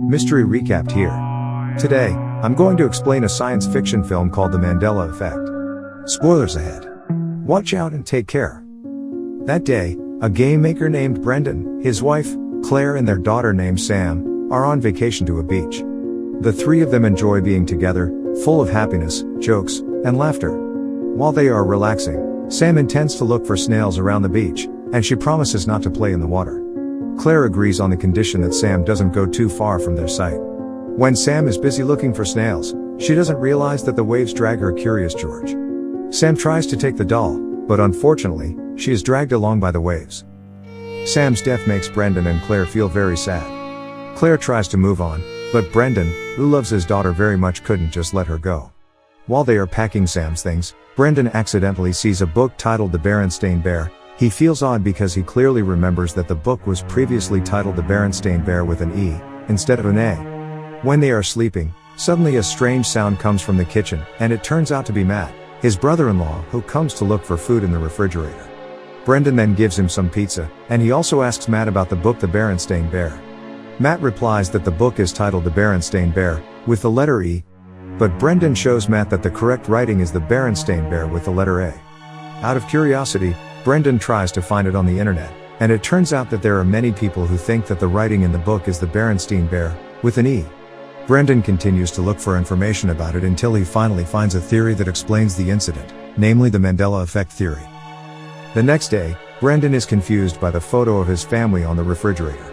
Mystery Recapped here. Today, I'm going to explain a science fiction film called The Mandela Effect. Spoilers ahead. Watch out and take care. That day, a game maker named Brendan, his wife, Claire and their daughter named Sam, are on vacation to a beach. The three of them enjoy being together, full of happiness, jokes, and laughter. While they are relaxing, Sam intends to look for snails around the beach, and she promises not to play in the water. Claire agrees on the condition that Sam doesn't go too far from their sight. When Sam is busy looking for snails, she doesn't realize that the waves drag her Curious George. Sam tries to take the doll, but unfortunately, she is dragged along by the waves. Sam's death makes Brendan and Claire feel very sad. Claire tries to move on, but Brendan, who loves his daughter very much, couldn't just let her go. While they are packing Sam's things, Brendan accidentally sees a book titled The Berenstain Bear. He feels odd because he clearly remembers that the book was previously titled The Berenstain Bear with an E, instead of an A. When they are sleeping, suddenly a strange sound comes from the kitchen, and it turns out to be Matt, his brother-in-law, who comes to look for food in the refrigerator. Brendan then gives him some pizza, and he also asks Matt about the book The Berenstain Bear. Matt replies that the book is titled The Berenstain Bear, with the letter E, but Brendan shows Matt that the correct writing is The Berenstain Bear with the letter A. Out of curiosity, Brendan tries to find it on the internet, and it turns out that there are many people who think that the writing in the book is The Berenstain Bear, with an E. Brendan continues to look for information about it until he finally finds a theory that explains the incident, namely the Mandela Effect theory. The next day, Brendan is confused by the photo of his family on the refrigerator.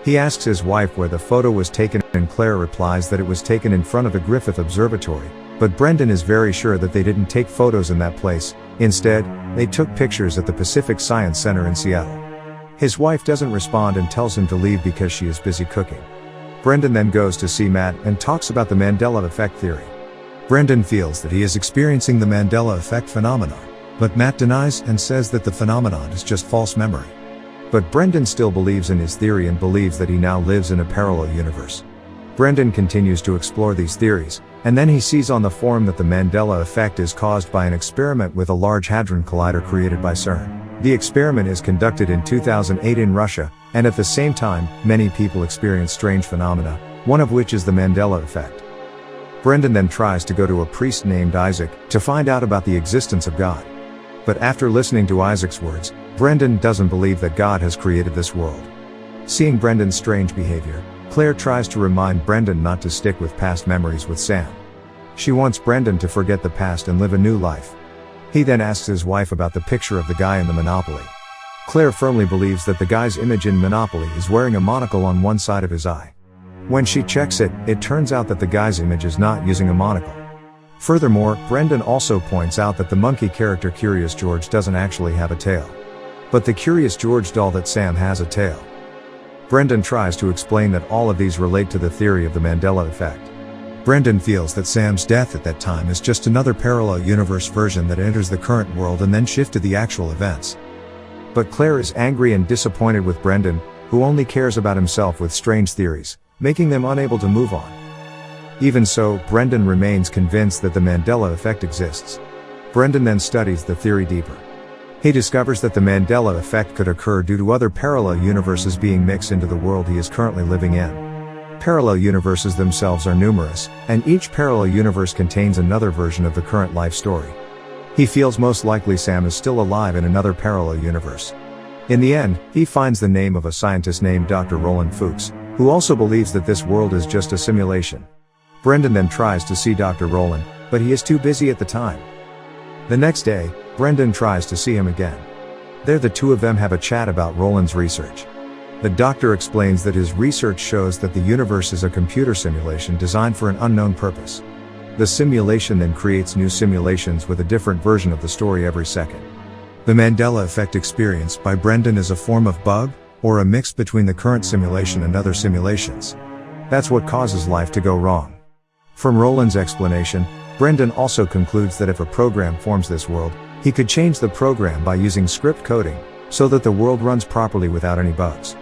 He asks his wife where the photo was taken, and Claire replies that it was taken in front of the Griffith Observatory, but Brendan is very sure that they didn't take photos in that place. Instead, they took pictures at the Pacific Science Center in Seattle. His wife doesn't respond and tells him to leave because she is busy cooking. Brendan then goes to see Matt and talks about the Mandela Effect theory. Brendan feels that he is experiencing the Mandela Effect phenomenon, but Matt denies and says that the phenomenon is just false memory. But Brendan still believes in his theory and believes that he now lives in a parallel universe. Brendan continues to explore these theories, and then he sees on the forum that the Mandela Effect is caused by an experiment with a Large Hadron Collider created by CERN. The experiment is conducted in 2008 in Russia, and at the same time, many people experience strange phenomena, one of which is the Mandela Effect. Brendan then tries to go to a priest named Isaac to find out about the existence of God. But after listening to Isaac's words, Brendan doesn't believe that God has created this world. Seeing Brendan's strange behavior, Claire tries to remind Brendan not to stick with past memories with Sam. She wants Brendan to forget the past and live a new life. He then asks his wife about the picture of the guy in the Monopoly. Claire firmly believes that the guy's image in Monopoly is wearing a monocle on one side of his eye. When she checks it, it turns out that the guy's image is not using a monocle. Furthermore, Brendan also points out that the monkey character Curious George doesn't actually have a tail. But the Curious George doll that Sam has a tail. Brendan tries to explain that all of these relate to the theory of the Mandela Effect. Brendan feels that Sam's death at that time is just another parallel universe version that enters the current world and then shifts to the actual events. But Claire is angry and disappointed with Brendan, who only cares about himself with strange theories, making them unable to move on. Even so, Brendan remains convinced that the Mandela Effect exists. Brendan then studies the theory deeper. He discovers that the Mandela Effect could occur due to other parallel universes being mixed into the world he is currently living in. Parallel universes themselves are numerous, and each parallel universe contains another version of the current life story. He feels most likely Sam is still alive in another parallel universe. In the end, he finds the name of a scientist named Dr. Roland Fuchs, who also believes that this world is just a simulation. Brendan then tries to see Dr. Roland, but he is too busy at the time. The next day, Brendan tries to see him again. There the two of them have a chat about Roland's research. The doctor explains that his research shows that the universe is a computer simulation designed for an unknown purpose. The simulation then creates new simulations with a different version of the story every second. The Mandela Effect experienced by Brendan is a form of bug, or a mix between the current simulation and other simulations. That's what causes life to go wrong. From Roland's explanation, Brendan also concludes that if a program forms this world, he could change the program by using script coding, so that the world runs properly without any bugs.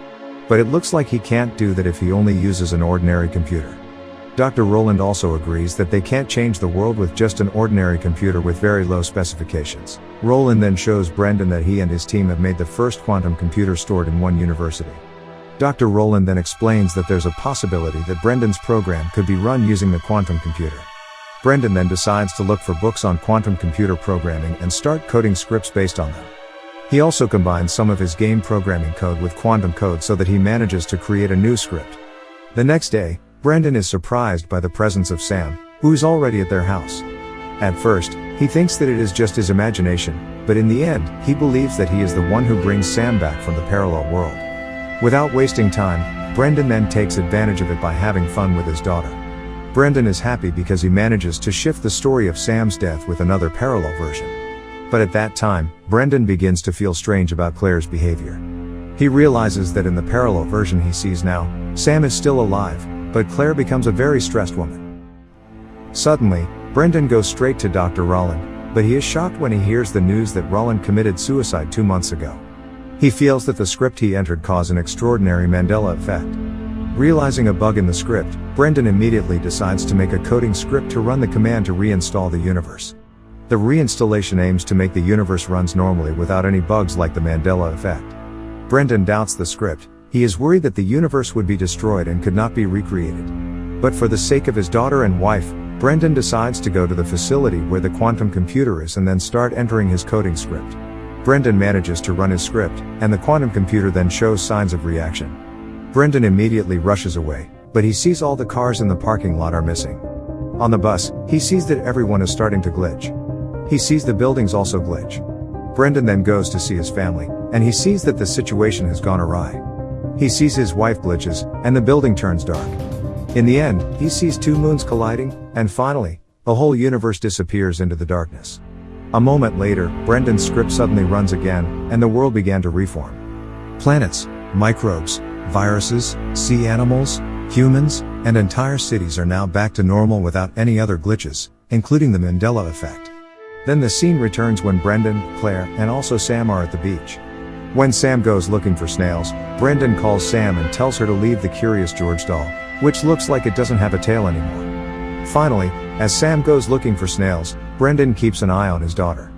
But it looks like he can't do that if he only uses an ordinary computer. Dr. Roland also agrees that they can't change the world with just an ordinary computer with very low specifications. Roland then shows Brendan that he and his team have made the first quantum computer stored in one university. Dr. Rowland then explains that there's a possibility that Brendan's program could be run using the quantum computer. Brendan then decides to look for books on quantum computer programming and start coding scripts based on them. He also combines some of his game programming code with quantum code so that he manages to create a new script. The next day, Brendan is surprised by the presence of Sam, who is already at their house. At first, he thinks that it is just his imagination, but in the end, he believes that he is the one who brings Sam back from the parallel world. Without wasting time, Brendan then takes advantage of it by having fun with his daughter. Brendan is happy because he manages to shift the story of Sam's death with another parallel version. But at that time, Brendan begins to feel strange about Claire's behavior. He realizes that in the parallel version he sees now, Sam is still alive, but Claire becomes a very stressed woman. Suddenly, Brendan goes straight to Dr. Rowland, but he is shocked when he hears the news that Rowland committed suicide 2 months ago. He feels that the script he entered caused an extraordinary Mandela effect. Realizing a bug in the script, Brendan immediately decides to make a coding script to run the command to reinstall the universe. The reinstallation aims to make the universe runs normally without any bugs like the Mandela effect. Brendan doubts the script. He is worried that the universe would be destroyed and could not be recreated. But for the sake of his daughter and wife, Brendan decides to go to the facility where the quantum computer is and then start entering his coding script. Brendan manages to run his script, and the quantum computer then shows signs of reaction. Brendan immediately rushes away, but he sees all the cars in the parking lot are missing. On the bus, he sees that everyone is starting to glitch. He sees the buildings also glitch. Brendan then goes to see his family, and he sees that the situation has gone awry. He sees his wife glitches, and the building turns dark. In the end, he sees 2 moons colliding, and finally, the whole universe disappears into the darkness. A moment later, Brendan's script suddenly runs again, and the world began to reform. Planets, microbes, viruses, sea animals, humans, and entire cities are now back to normal without any other glitches, including the Mandela effect. Then the scene returns when Brendan, Claire, and also Sam are at the beach. When Sam goes looking for snails, Brendan calls Sam and tells her to leave the Curious George doll, which looks like it doesn't have a tail anymore. Finally, as Sam goes looking for snails, Brendan keeps an eye on his daughter.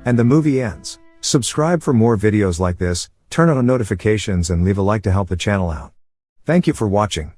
And the movie ends. Subscribe for more videos like this, turn on notifications and leave a like to help the channel out. Thank you for watching.